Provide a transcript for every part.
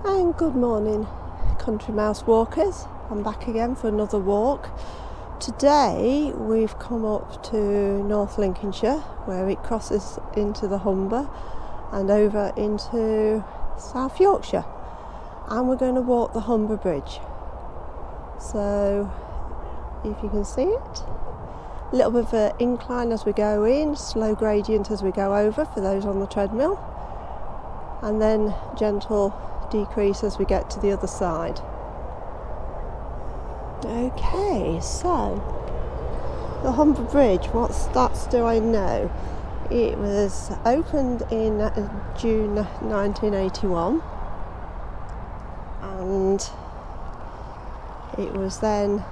And good morning, country mouse walkers. I'm back again for another walk. Today we've come up to North Lincolnshire, where it crosses into the Humber and over into South Yorkshire, and we're going to walk the Humber Bridge. So if you can see it, a little bit of an incline as we go in, slow gradient as we go over for those on the treadmill, and then gentle decrease as we get to the other side. Okay, so the Humber Bridge, what stats do I know? It was opened in June 1981, and it was then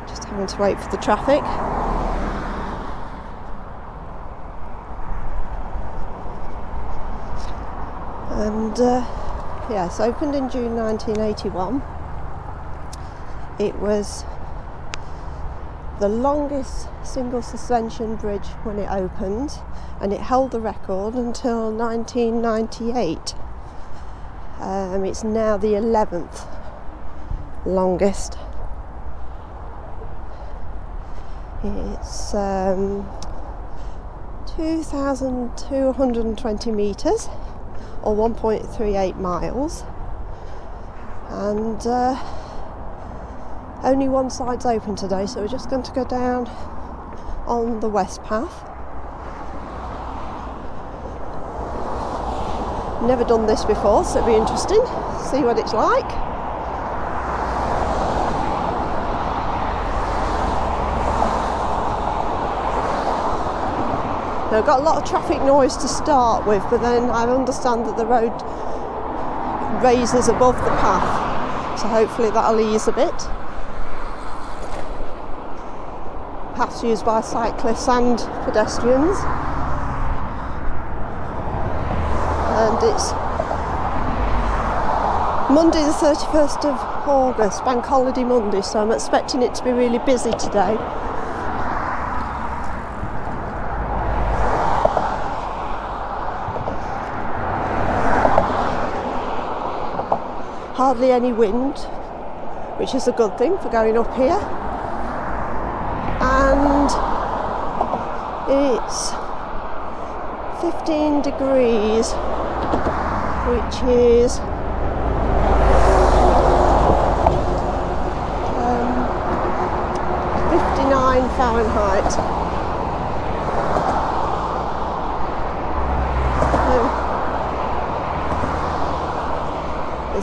just having to wait for the traffic. And yes, opened in June 1981. It was the longest single suspension bridge when it opened, and it held the record until 1998. It's now the 11th longest. It's 2,220 metres, or 1.38 miles, and only one side's open today, so we're just going to go down on the west path. Never done this before, so it'll be interesting to see what it's like. Now, I've got a lot of traffic noise to start with, but then I understand that the road raises above the path, so hopefully that'll ease a bit. Paths used by cyclists and pedestrians, and it's Monday the 31st of August, Bank Holiday Monday, so I'm expecting it to be really busy today. Hardly any wind, which is a good thing for going up here, and it's 15 degrees, which is 59 Fahrenheit.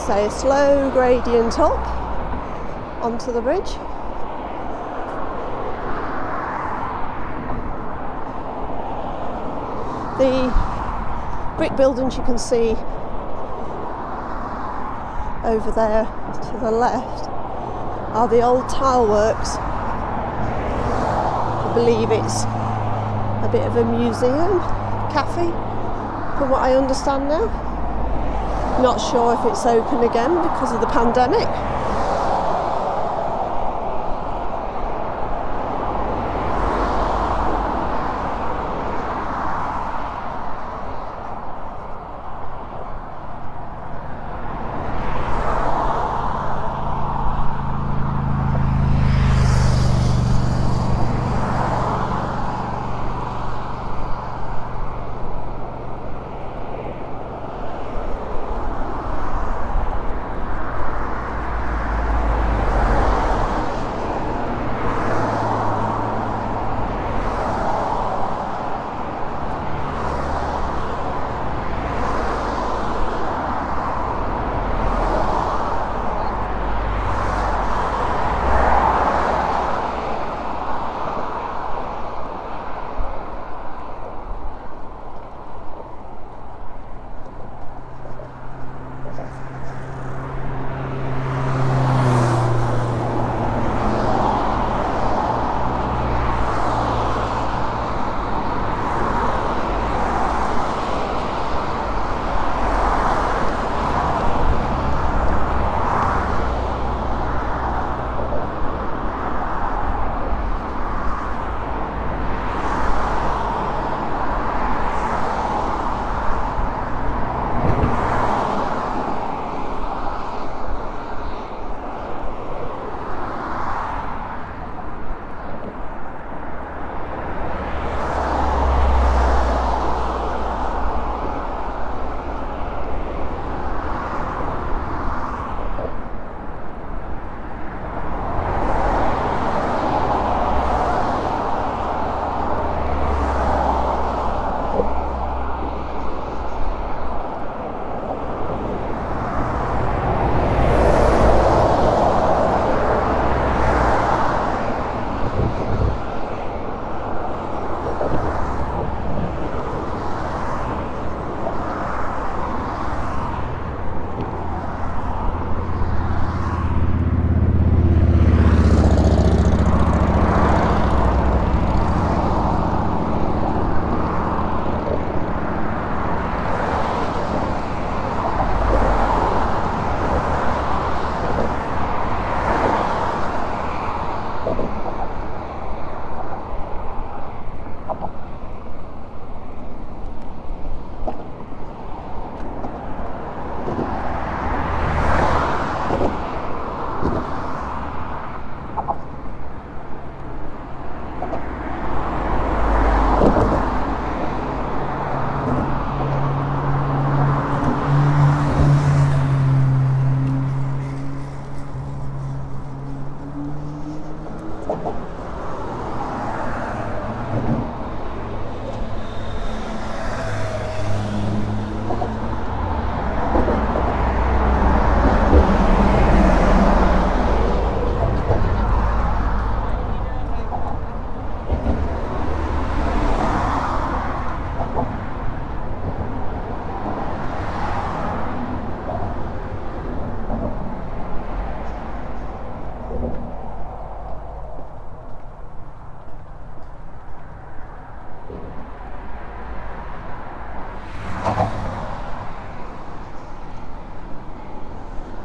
Say a slow gradient up onto the bridge. The brick buildings you can see over there to the left are the old tile works. I believe it's a bit of a museum, cafe, from what I understand now. Not sure if it's open again because of the pandemic.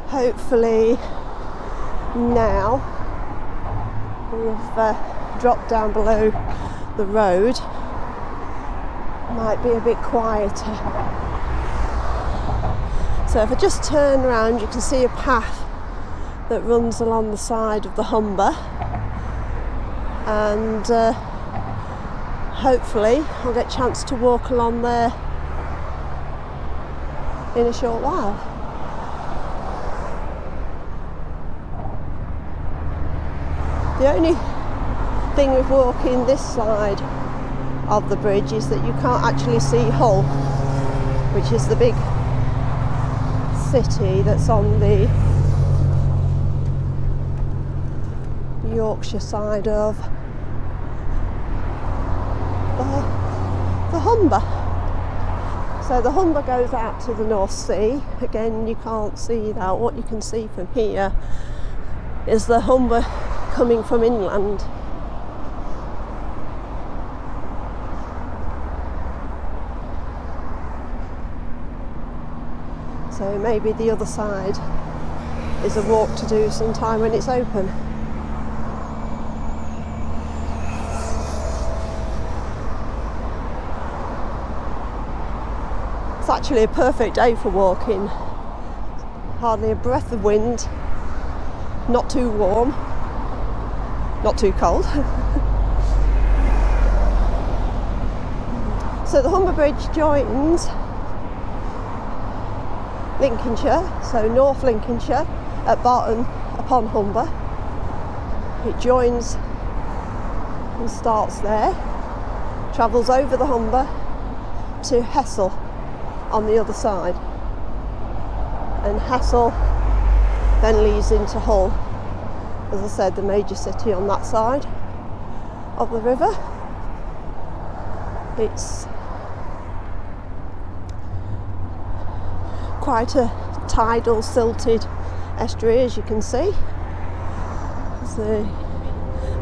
Hopefully now we've dropped down below the road, might be a bit quieter. So if I just turn around, you can see a path that runs along the side of the Humber, and hopefully I'll get a chance to walk along there in a short while. The only thing with walking this side of the bridge is that you can't actually see Hull, which is the big city that's on the Yorkshire side of the Humber. So the Humber goes out to the North Sea. Again, you can't see that. What you can see from here is the Humber coming from inland. So maybe the other side is a walk to do sometime when it's open. It's actually a perfect day for walking. Hardly a breath of wind, not too warm, not too cold. So the Humber Bridge joins Lincolnshire, so North Lincolnshire at Barton upon Humber. It joins and starts there, travels over the Humber to Hessle on the other side, and Hessle then leads into Hull, as I said, the major city on that side of the river. It's quite a tidal, silted estuary, as you can see. There's the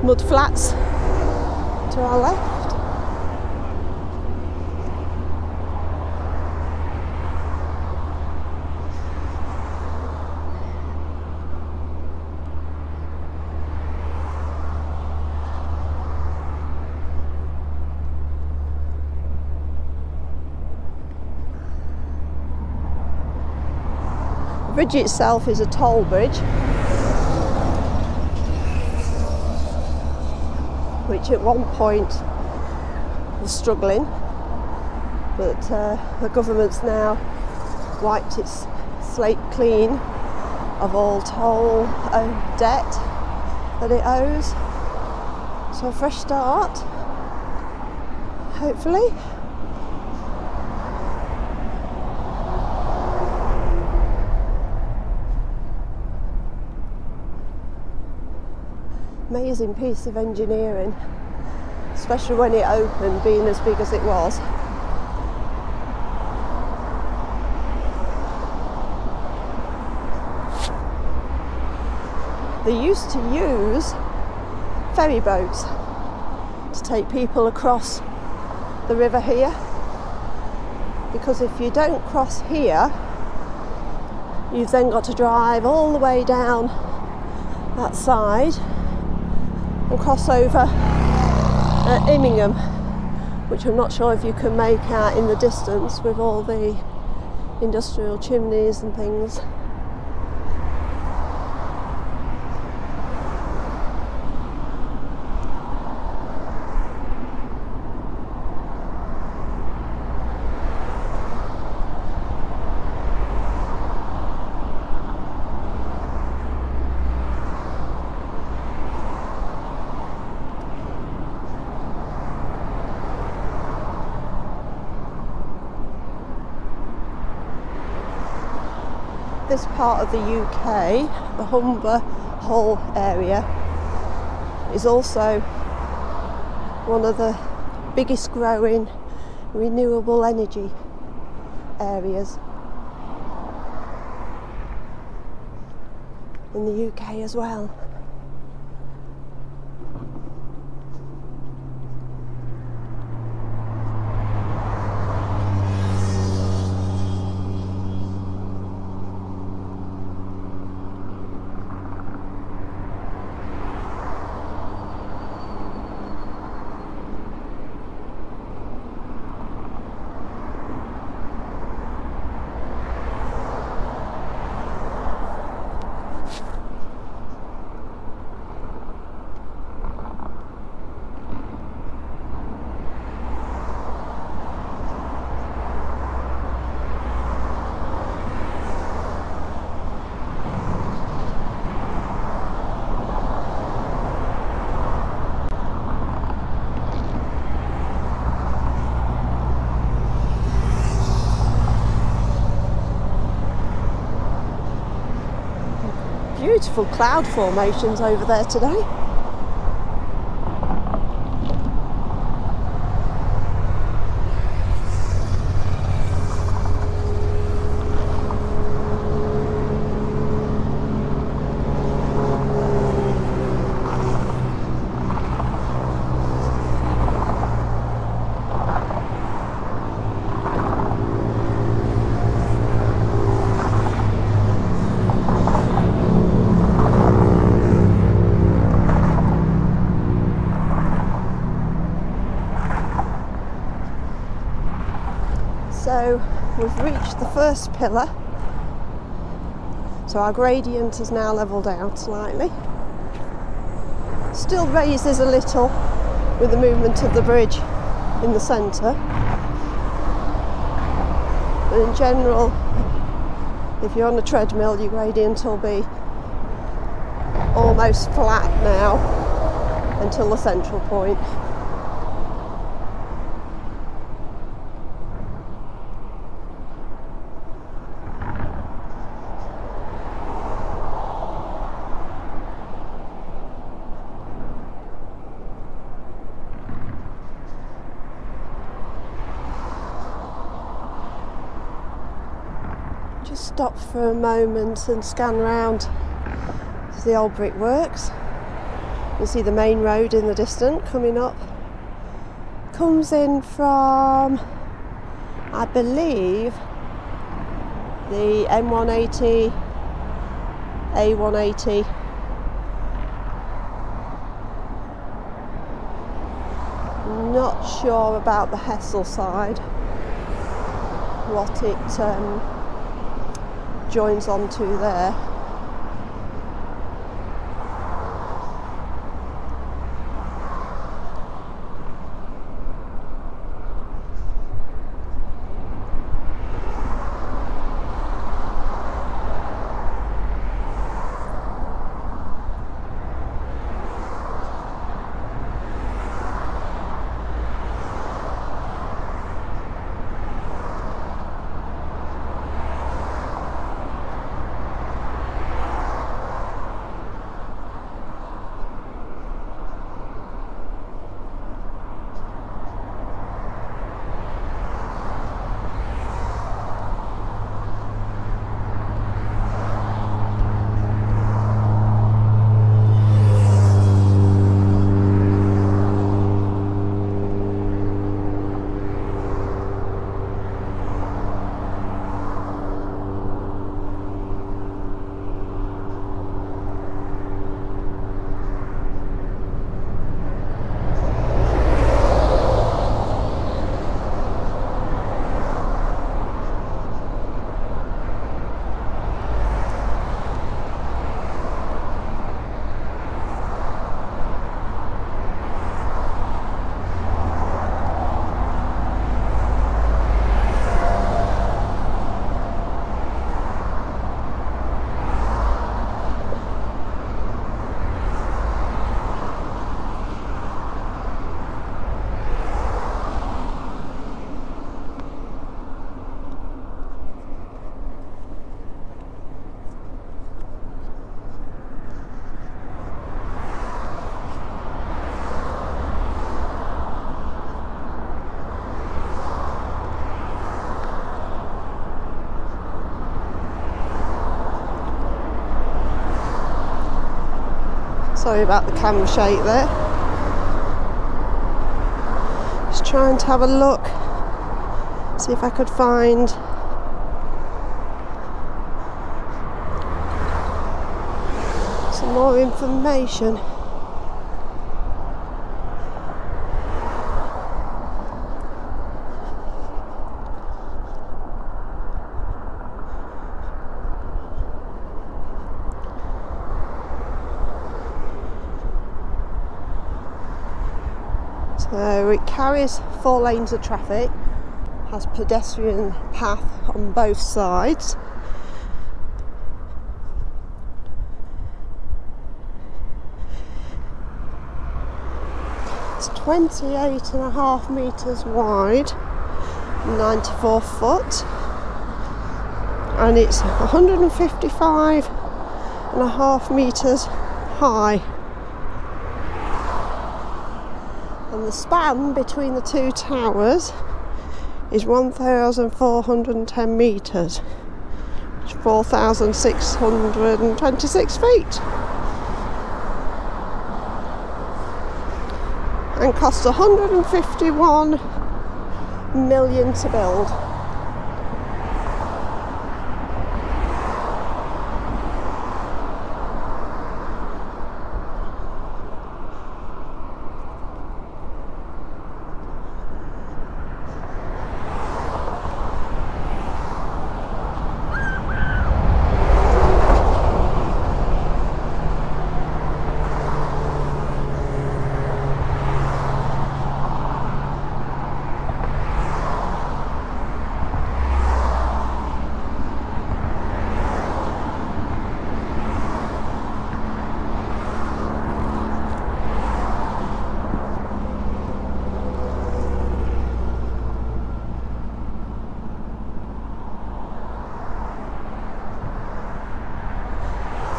mud flats to our left. The bridge itself is a toll bridge, which at one point was struggling, but the government's now wiped its slate clean of all toll debt that it owes. So a fresh start, hopefully. Amazing piece of engineering, especially when it opened, being as big as it was. They used to use ferry boats to take people across the river here, because if you don't cross here, you've then got to drive all the way down that side and cross over at Immingham, which I'm not sure if you can make out in the distance with all the industrial chimneys and things. this part of the UK, the Humber Hull area, is also one of the biggest growing renewable energy areas in the UK as well. Beautiful cloud formations over there today. So we've reached the first pillar, so our gradient has now levelled out slightly. Still raises a little with the movement of the bridge in the centre, but in general, if you're on a treadmill, your gradient will be almost flat now until the central point. Just stop for a moment and scan round the old brickworks. You see the main road in the distance coming up. Comes in from, I believe, the M180, A180. Not sure about the Hessel side, what it joins onto there. Sorry about the camera shake there. Just trying to have a look, see if I could find some more information. So it carries 4 lanes of traffic, has pedestrian path on both sides. It's 28.5 metres wide, 94 foot, and it's 155.5 metres high. And the span between the 2 towers is 1,410 metres, which is 4,626 feet, and cost 151 million to build.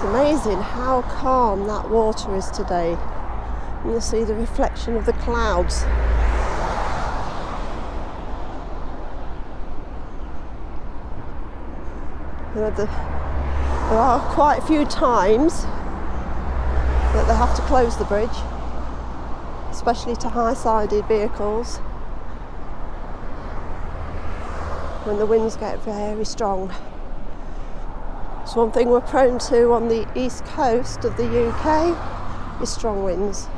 Amazing how calm that water is today. And you'll see the reflection of the clouds. You know, there are quite a few times that they have to close the bridge, especially to high-sided vehicles, when the winds get very strong. So one thing we're prone to on the east coast of the UK is strong winds.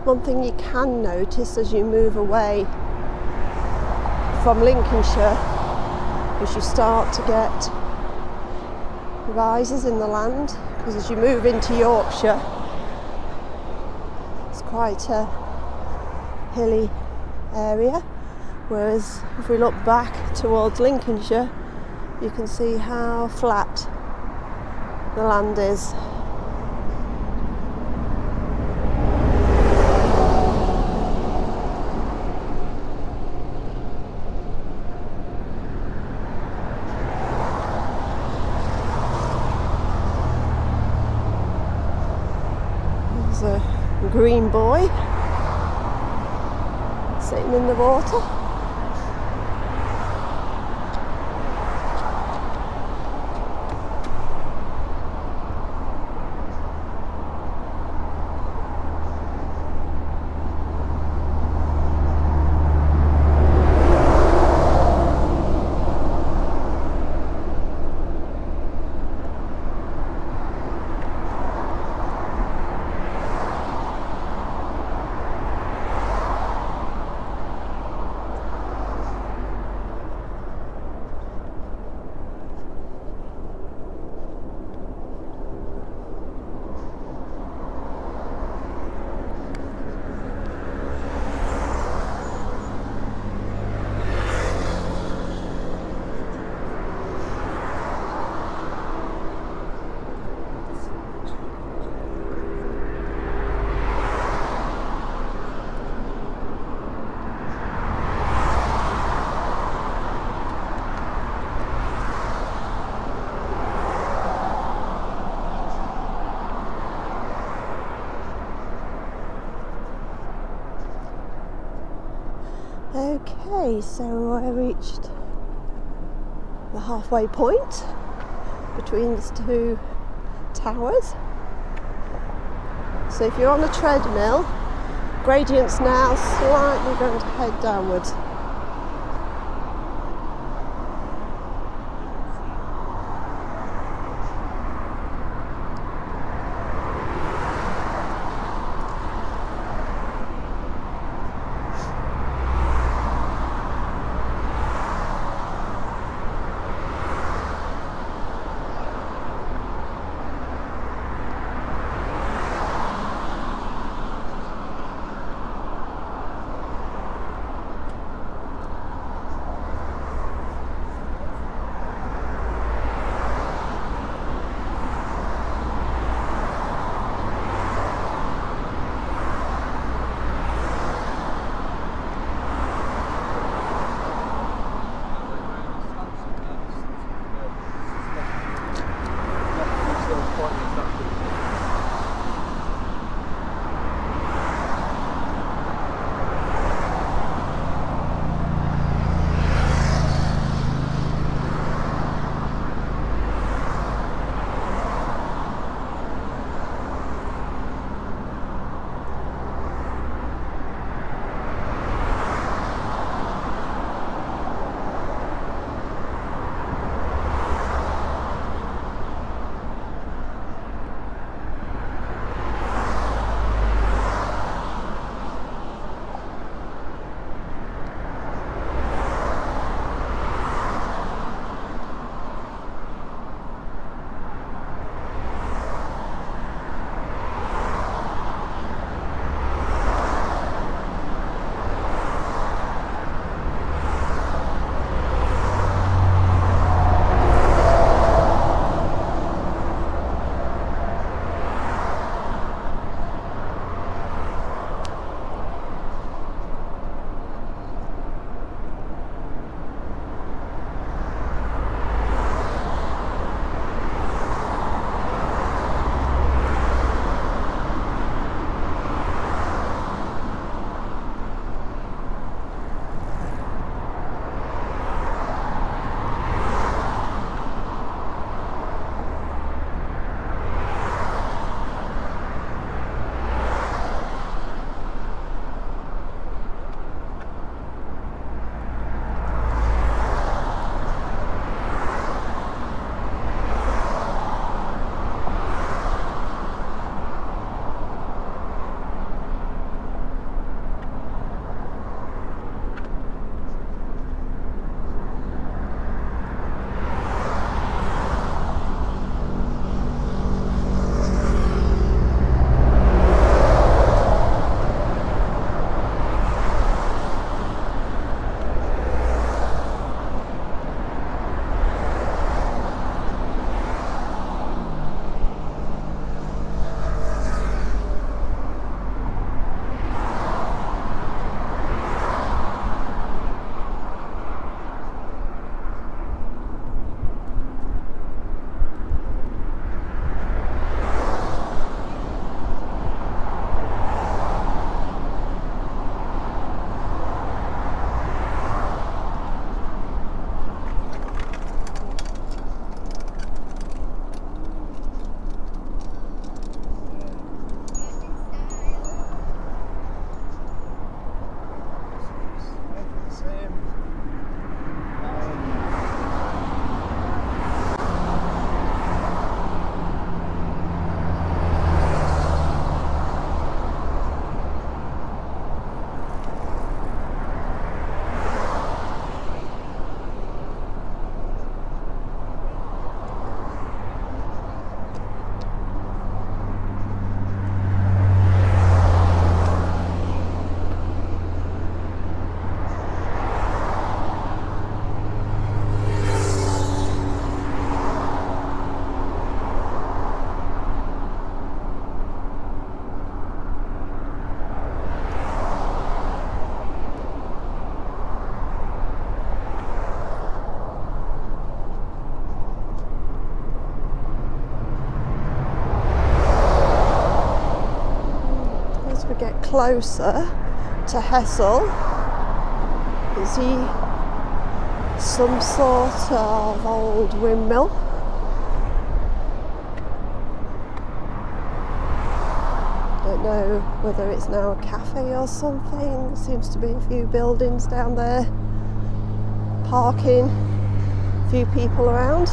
One thing you can notice as you move away from Lincolnshire is you start to get rises in the land, because as you move into Yorkshire it's quite a hilly area, whereas if we look back towards Lincolnshire you can see how flat the land is. A green boy sitting in the water. Okay, so I reached the halfway point between the two towers. So if you're on a treadmill, gradient's now slightly going to head downwards. Closer to Hessel, can see some sort of old windmill. Don't know whether it's now a cafe or something. There seems to be a few buildings down there, parking, a few people around.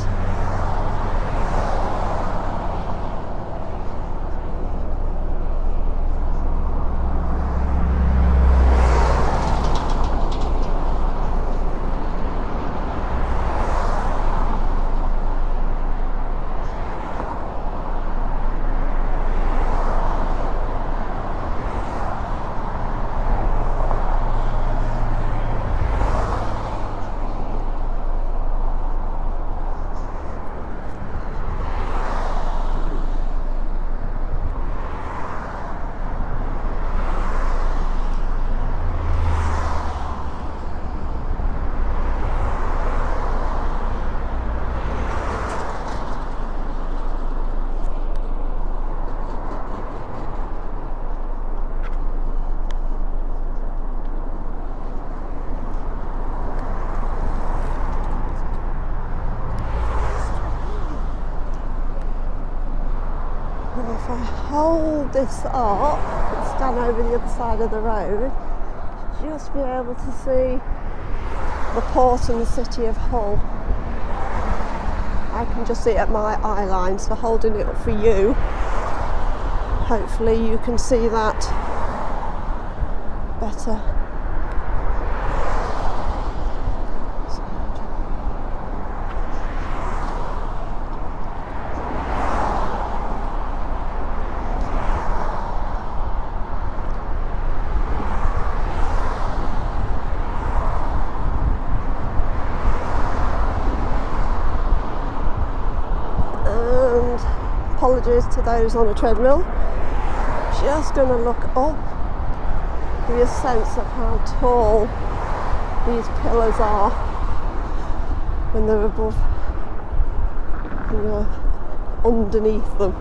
If I hold this up and stand over the other side of the road, just be able to see the port and the city of Hull. I can just see it at my eye line, so holding it up for you, hopefully you can see that better. Apologies to those on a treadmill. Just going to look up, give you a sense of how tall these pillars are when they're above and underneath them.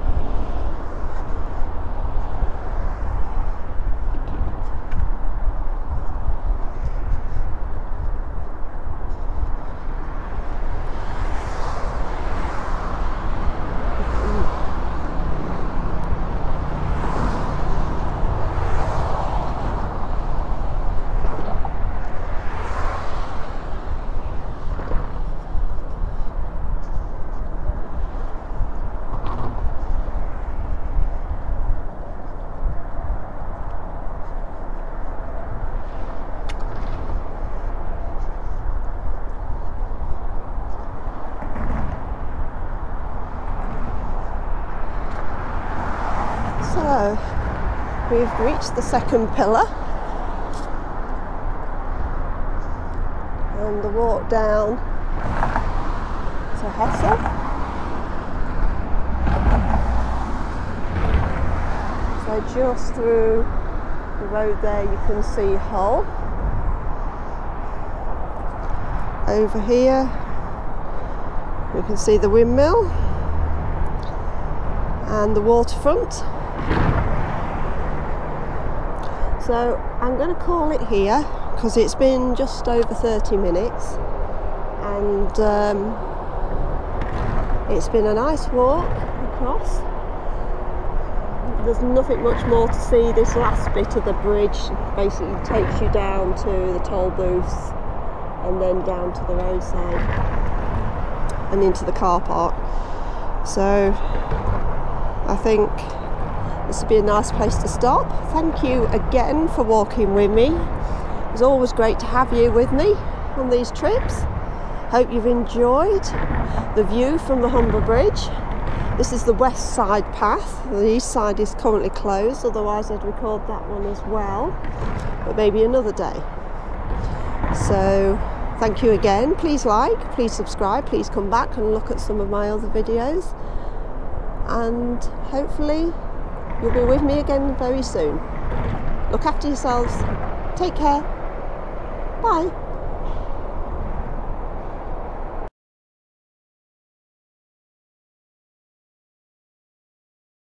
So we've reached the second pillar and the walk down to Hessel. So just through the road there you can see Hull. Over here we can see the windmill and the waterfront. So I'm going to call it here because it's been just over 30 minutes and it's been a nice walk across. There's nothing much more to see. This last bit of the bridge basically takes you down to the toll booths and then down to the roadside and into the car park. So I think this would be a nice place to stop. Thank you again for walking with me. It's always great to have you with me on these trips. Hope you've enjoyed the view from the Humber Bridge. This is the west side path. The east side is currently closed, otherwise I'd record that one as well, but maybe another day. So thank you again. Please like, please subscribe, please come back and look at some of my other videos, and hopefully you'll be with me again very soon. Look after yourselves. Take care. Bye.